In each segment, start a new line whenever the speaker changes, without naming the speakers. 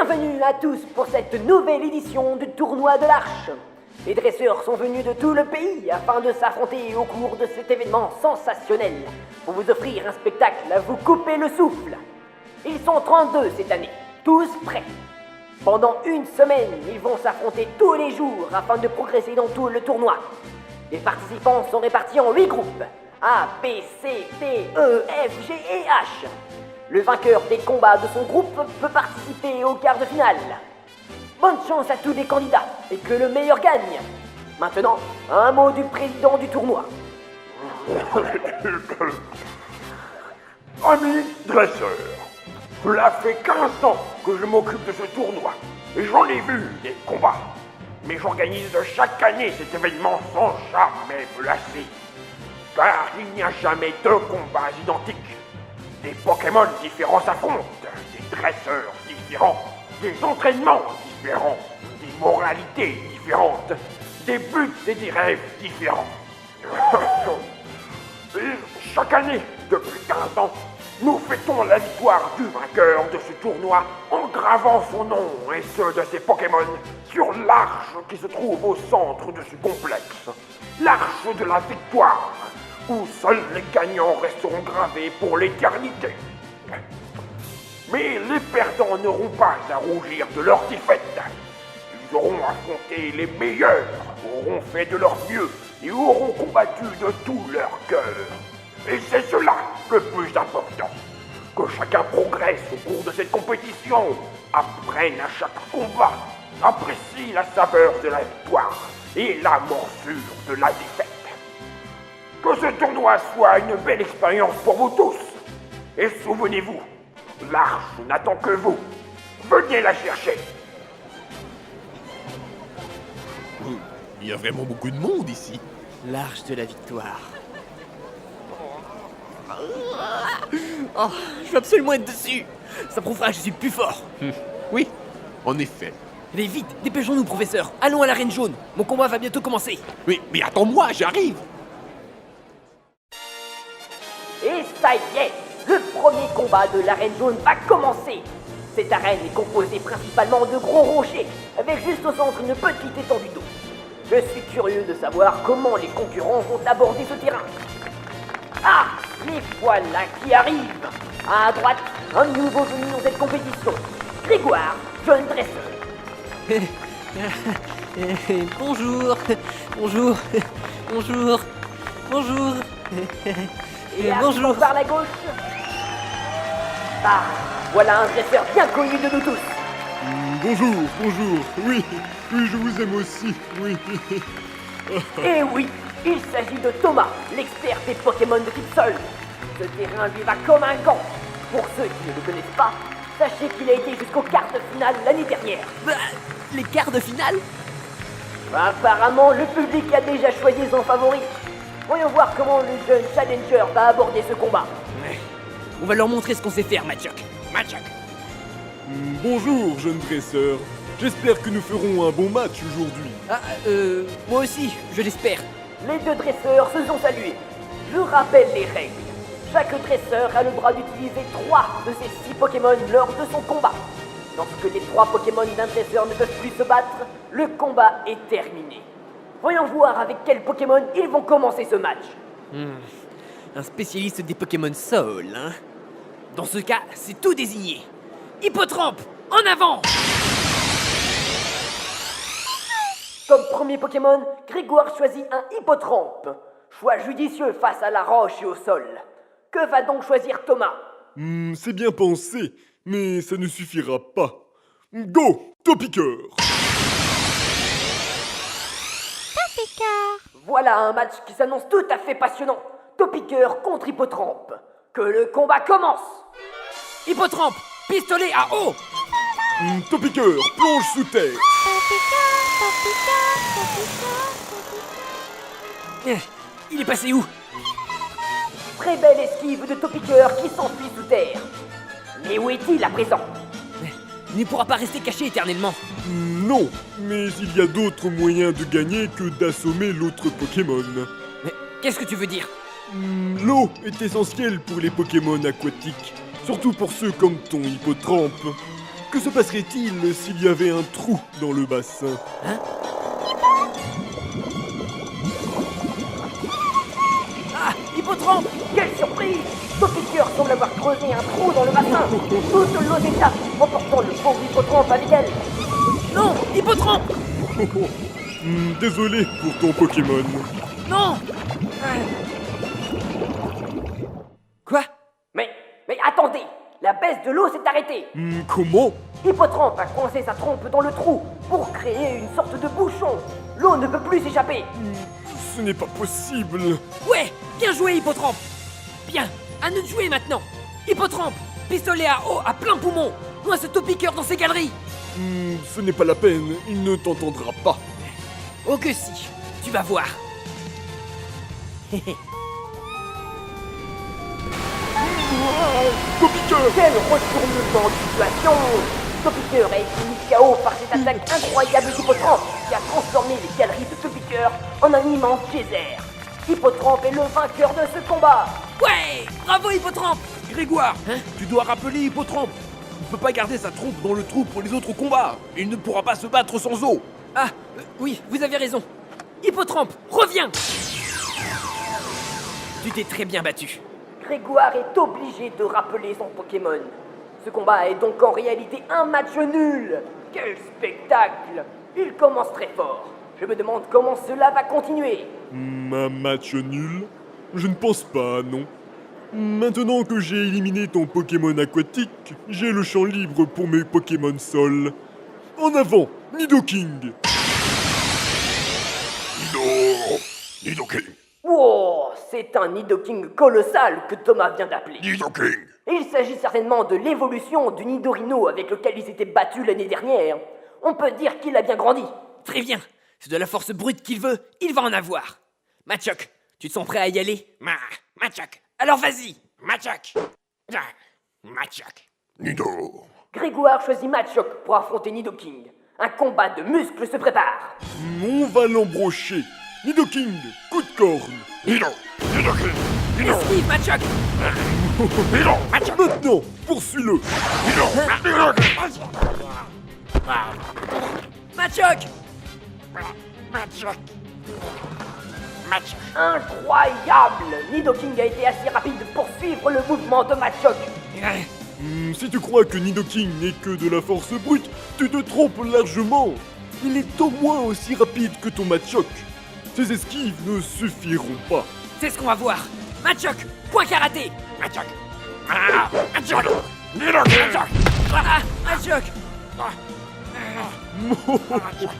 Bienvenue à tous pour cette nouvelle édition du tournoi de l'Arche. Les dresseurs sont venus de tout le pays afin de s'affronter au cours de cet événement sensationnel pour vous offrir un spectacle à vous couper le souffle. Ils sont 32 cette année, tous prêts. Pendant une semaine, ils vont s'affronter tous les jours afin de progresser dans tout le tournoi. Les participants sont répartis en 8 groupes, A, B, C, D, E, F, G et H. Le vainqueur des combats de son groupe peut participer au quart de finale. Bonne chance à tous les candidats et que le meilleur gagne. Maintenant, un mot du président du tournoi.
Amis dresseurs, cela fait 15 ans que je m'occupe de ce tournoi et j'en ai vu des combats. Mais j'organise chaque année cet événement sans jamais me lasser. Car il n'y a jamais deux combats identiques. Des Pokémon différents s'affrontent, des dresseurs différents, des entraînements différents, des moralités différentes, des buts et des rêves différents. Et chaque année, depuis 15 ans, nous fêtons la victoire du vainqueur de ce tournoi en gravant son nom et ceux de ses Pokémon sur l'arche qui se trouve au centre de ce complexe. L'arche de la victoire, où seuls les gagnants resteront gravés pour l'éternité. Mais les perdants n'auront pas à rougir de leur défaite. Ils auront affronté les meilleurs, auront fait de leur mieux et auront combattu de tout leur cœur. Et c'est cela le plus important. Que chacun progresse au cours de cette compétition, apprenne à chaque combat, apprécie la saveur de la victoire et la morsure de la défaite. Que ce tournoi soit une belle expérience pour vous tous. Et souvenez-vous, l'arche n'attend que vous. Venez la chercher.
Il y a vraiment beaucoup de monde ici.
L'arche de la victoire. Oh, je veux absolument être dessus. Ça prouvera que je suis plus fort.
Oui, en effet.
Allez vite, dépêchons-nous, professeur. Allons à l'arène jaune. Mon combat va bientôt commencer.
Mais attends-moi, j'arrive.
Et ça y est, le premier combat de l'arène jaune va commencer. Cette arène est composée principalement de gros rochers, avec juste au centre une petite étendue d'eau. Je suis curieux de savoir comment les concurrents vont aborder ce terrain. Ah, les voilà qui arrivent. À droite, un nouveau venu dans cette compétition. Grégoire, jeune dresseur.
Bonjour. Bonjour. Bonjour. Bonjour.
Et
bonjour.
par la gauche. Ah, voilà un dresseur bien connu de nous tous.
Bonjour, oui, je vous aime aussi, oui.
Et oui, il s'agit de Thomas, l'expert des Pokémon de type Sol. Ce terrain lui va comme un gant. Pour ceux qui ne le connaissent pas, sachez qu'il a été jusqu'au quart de finale l'année dernière.
Bah, les quarts de finale?
Apparemment, le public a déjà choisi son favori. Voyons voir comment le jeune challenger va aborder ce combat.
Ouais. On va leur montrer ce qu'on sait faire, Machoc.
Bonjour, jeune dresseur. J'espère que nous ferons un bon match aujourd'hui.
Ah, moi aussi, je l'espère.
Les deux dresseurs se sont salués. Je rappelle les règles. Chaque dresseur a le droit d'utiliser 3 de ses 6 Pokémon lors de son combat. Lorsque les 3 Pokémon d'un dresseur ne peuvent plus se battre, le combat est terminé. Voyons voir avec quel Pokémon ils vont commencer ce match.
Un spécialiste des Pokémon Soul, hein. Dans ce cas, c'est tout désigné. Hippotrampe, en avant!
Comme premier Pokémon, Grégoire choisit un Hippotrampe. Choix judicieux face à la roche et au sol. Que va donc choisir Thomas?
C'est bien pensé, mais ça ne suffira pas. Go, Topiqueur!
Voilà un match qui s'annonce tout à fait passionnant. Topiqueur contre Hippotrampe. Que le combat commence!
Hippotrampe, pistolet à eau!
Topiqueur, plonge sous terre!
Il est passé où?
Très belle esquive de Topiqueur qui s'enfuit sous terre. Mais où est-il à présent?
Il ne pourra pas rester caché éternellement.
Non, mais il y a d'autres moyens de gagner que d'assommer l'autre Pokémon.
Mais qu'est-ce que tu veux dire?
L'eau est essentielle pour les Pokémon aquatiques, surtout pour ceux comme ton Hippotrampe. Que se passerait-il s'il y avait un trou dans le bassin?
Ah, Hippotrampe!
Quelle surprise! Topiqueur semble avoir creusé un trou dans le bassin. Toute l'eau s'échappe, emportant le pauvre Hippotrampe avec elle.
Non, Hippotrampe!
Désolé pour ton Pokémon.
Non! Quoi?
Mais attendez! La baisse de l'eau s'est arrêtée.
Comment?
Hippotrampe a coincé sa trompe dans le trou pour créer une sorte de bouchon. L'eau ne peut plus s'échapper.
Ce n'est pas possible.
Ouais, bien joué, Hippotrampe! Bien, à nous de jouer maintenant! Hippotrampe, pistolet à eau à plein poumon! Loin ce topiqueur dans ses galeries!
Ce n'est pas la peine, il ne t'entendra pas.
Oh que si, tu vas voir!
Topiqueur!
Quel retournement de situation! Topiqueur a été mis KO par cette attaque incroyable d'Hippotrampe qui a transformé les galeries de Topiqueur en un immense geyser. Hippotrampe est le vainqueur de ce combat.
Ouais! Bravo, Hippotrampe!
Grégoire, tu dois rappeler Hippotrampe. Il ne peut pas garder sa trompe dans le trou pour les autres combats. Il ne pourra pas se battre sans eau.
Ah, oui, vous avez raison. Hippotrampe, reviens! Tu t'es très bien battu.
Grégoire est obligé de rappeler son Pokémon. Ce combat est donc en réalité un match nul. Quel spectacle! Il commence très fort. Je me demande comment cela va continuer.
Un match nul? Je ne pense pas, non. Maintenant que j'ai éliminé ton Pokémon aquatique, j'ai le champ libre pour mes Pokémon sol. En avant, Nidoking!
Nidoking!
Wow, c'est un Nidoking colossal que Thomas vient d'appeler.
Nidoking!
Il s'agit certainement de l'évolution du Nidorino avec lequel il s'était battu l'année dernière. On peut dire qu'il a bien grandi.
Très bien. C'est de la force brute qu'il veut, il va en avoir. Machoc, tu te sens prêt à y aller? Machoc. Alors vas-y, Machoc. Machoc.
Nido!
Grégoire choisit Machoc pour affronter Nidoking. Un combat de muscles se prépare.
On va l'embrocher. Nidoking, coup de corne.
Nido! Nidoking! Nido!
Esquive, Machoc.
Nido!
Maintenant, poursuis-le.
Nido! Nidoking!
Machoc.
Incroyable! Nidoking a été assez rapide pour suivre le mouvement de Machoc.
Si tu crois que Nidoking n'est que de la force brute, tu te trompes largement. Il est au moins aussi rapide que ton Machoc. Ses esquives ne suffiront pas.
C'est ce qu'on va voir. Machoc, point karaté.
Machoc! Machoc! Nidoking!
Ah, Machoc.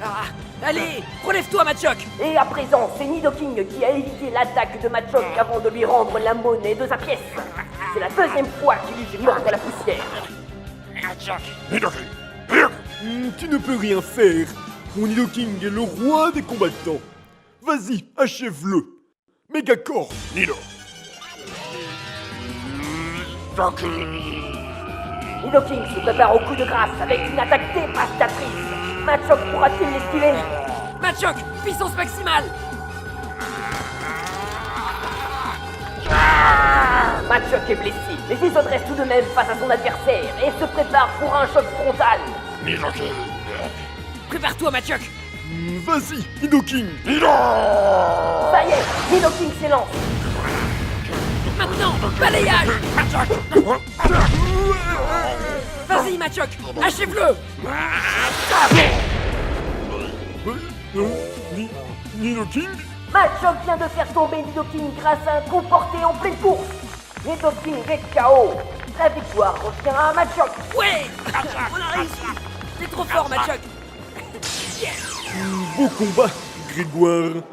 Ah, allez, relève-toi, Machoc.
Et à présent, c'est Nidoking qui a évité l'attaque de Machoc avant de lui rendre la monnaie de sa pièce. C'est la deuxième fois qu'il lui fait mordre la poussière.
Nidoking! Nidoking!
Tu ne peux rien faire. Mon Nidoking est le roi des combattants. Vas-y, achève-le. Mégacorps.
Nido!
Nidoking se prépare au coup de grâce avec une attaque dévastatrice. Machoc pourra-t-il l'esquiver?
Machoc, puissance maximale.
Machoc est blessé, mais il se dresse tout de même face à son adversaire et se prépare pour un choc frontal.
Nidoking!
Prépare-toi, Machoc.
Vas-y, Nidoking.
Nido!
Ça y est, Nidoking s'élance.
Maintenant, balayage. Vas-y, Machoc, achève-le.
Nidoking?
Machoc vient de faire tomber Nidoking grâce à un coup porté en pleine course. Nidoking est KO. La victoire revient à Machoc.
Ouais, on a réussi. C'est trop fort, Machoc.
Beau combat, Grégoire.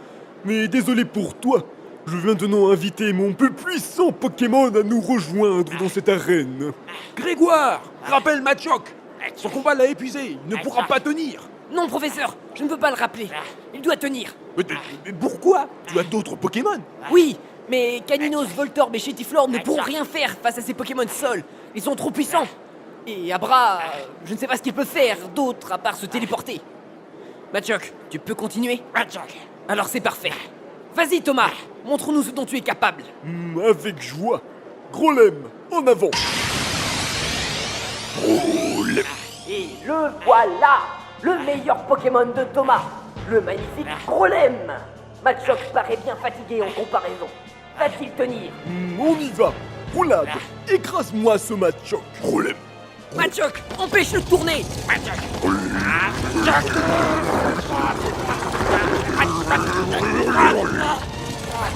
Mais désolé pour toi. Je viens maintenant inviter mon plus puissant Pokémon à nous rejoindre dans cette arène.
Grégoire, rappelle Machoc. Son combat l'a épuisé. Il ne pourra pas tenir.
Non, professeur, je ne peux pas le rappeler. Il doit tenir.
Mais pourquoi? Tu as d'autres Pokémon.
Oui, mais Caninos, Voltorb et Chetiflor ne pourront rien faire face à ces Pokémon sol. Ils sont trop puissants. Et Abra, je ne sais pas ce qu'il peut faire d'autre à part se téléporter. Machoc, tu peux continuer? Alors c'est parfait. Vas-y Thomas, montre-nous ce dont tu es capable.
Avec joie. Grolem, en avant.
Et Le voilà, le meilleur Pokémon de Thomas, le magnifique Grolem. Machock paraît bien fatigué en comparaison. Va-t-il tenir?
On y va. Roulade, écrase-moi ce Machock. Grolem.
Machock, empêche-le de tourner.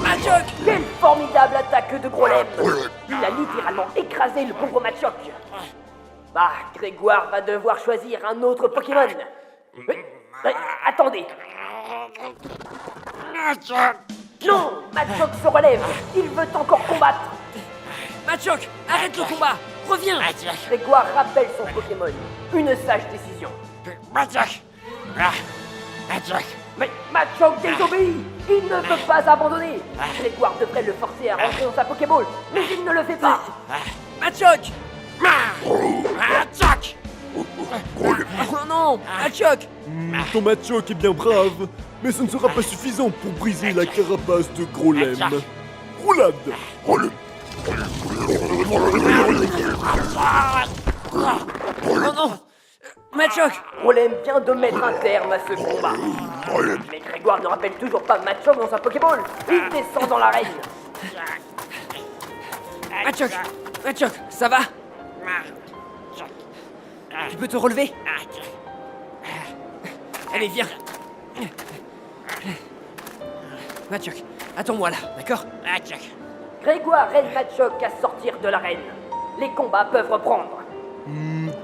Machock.
Quelle formidable attaque de Grolem! Il a littéralement écrasé le pauvre Machock. Bah, Grégoire va devoir choisir un autre Pokémon. Attendez. Non, Machock se relève. Il veut encore combattre.
Machock, arrête le combat. Reviens.
Grégoire rappelle son Pokémon. Une sage décision. Mais Machock désobéit. Il ne peut pas abandonner. Grégoire devrait le forcer à rentrer dans sa Pokéball, mais il ne le fait pas.
Machock. Oh non, Machock.
Ton Machock est bien brave, mais ce ne sera pas suffisant pour briser la carapace de Grolem. Roulade.
Oh non. Machock.
Grolem vient de mettre un terme à ce combat. Mais Grégoire ne rappelle toujours pas Machock dans sa Pokéball. Il descend dans l'arène.
Machock, ça va? Tu peux te relever? Allez, viens. Machock, attends-moi là, d'accord?
Grégoire aide Machock à sortir de l'arène. Les combats peuvent reprendre.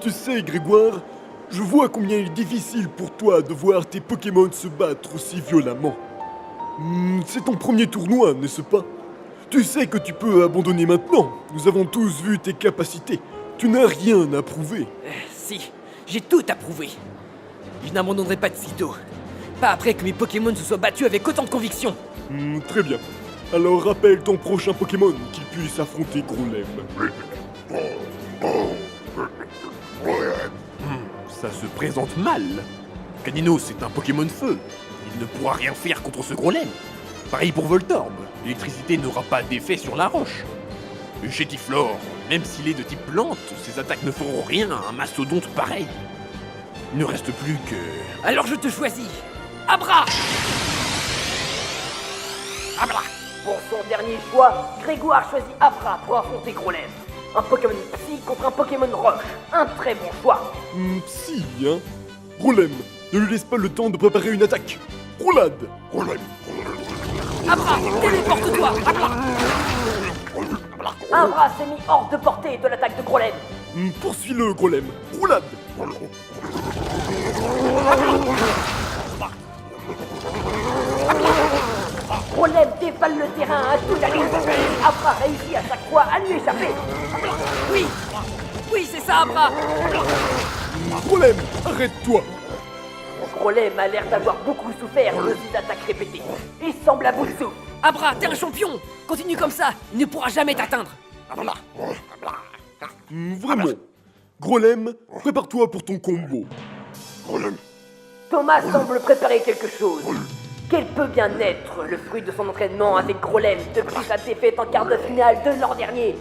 Tu sais, Grégoire, je vois combien il est difficile pour toi de voir tes Pokémon se battre aussi violemment. C'est ton premier tournoi, n'est-ce pas? Tu sais que tu peux abandonner maintenant. Nous avons tous vu tes capacités. Tu n'as rien à prouver.
Si, j'ai tout à prouver. Je n'abandonnerai pas de sitôt. Pas après que mes Pokémon se soient battus avec autant de conviction.
Très bien. Alors rappelle ton prochain Pokémon qu'il puisse affronter Grolem.
Ça se présente mal. Canino, c'est un Pokémon feu. Il ne pourra rien faire contre ce Grolem. Pareil pour Voltorb. L'électricité n'aura pas d'effet sur la roche. Le Chétiflore, même s'il est de type plante, ses attaques ne feront rien à un mastodonte pareil. Il ne reste plus que...
Alors je te choisis. Abra.
Pour son dernier choix, Grégoire choisit Abra pour affronter Grolem. Un Pokémon Psy contre un Pokémon Roche. Un très bon choix.
Psy, hein? Grolem, ne lui laisse pas le temps de préparer une attaque. Roulade.
Abra, téléporte-toi.
Abra s'est mis hors de portée de l'attaque de Grolem.
Poursuis-le, Grolem. Roulade.
Grolem dévale le terrain à toute allure. Abra réussit à chaque fois à lui échapper.
Oui, c'est ça, Abra.
Grolem, arrête-toi.
Grolem a l'air d'avoir beaucoup souffert de ses attaques répétées. Il semble à bout de souffle.
Abra, t'es un champion. Continue comme ça, il ne pourra jamais t'atteindre.
Vraiment. Grolem, prépare-toi pour ton combo.
Thomas semble préparer quelque chose. Quel peut bien être le fruit de son entraînement avec Grolem depuis sa défaite en quart de finale de l'an dernier?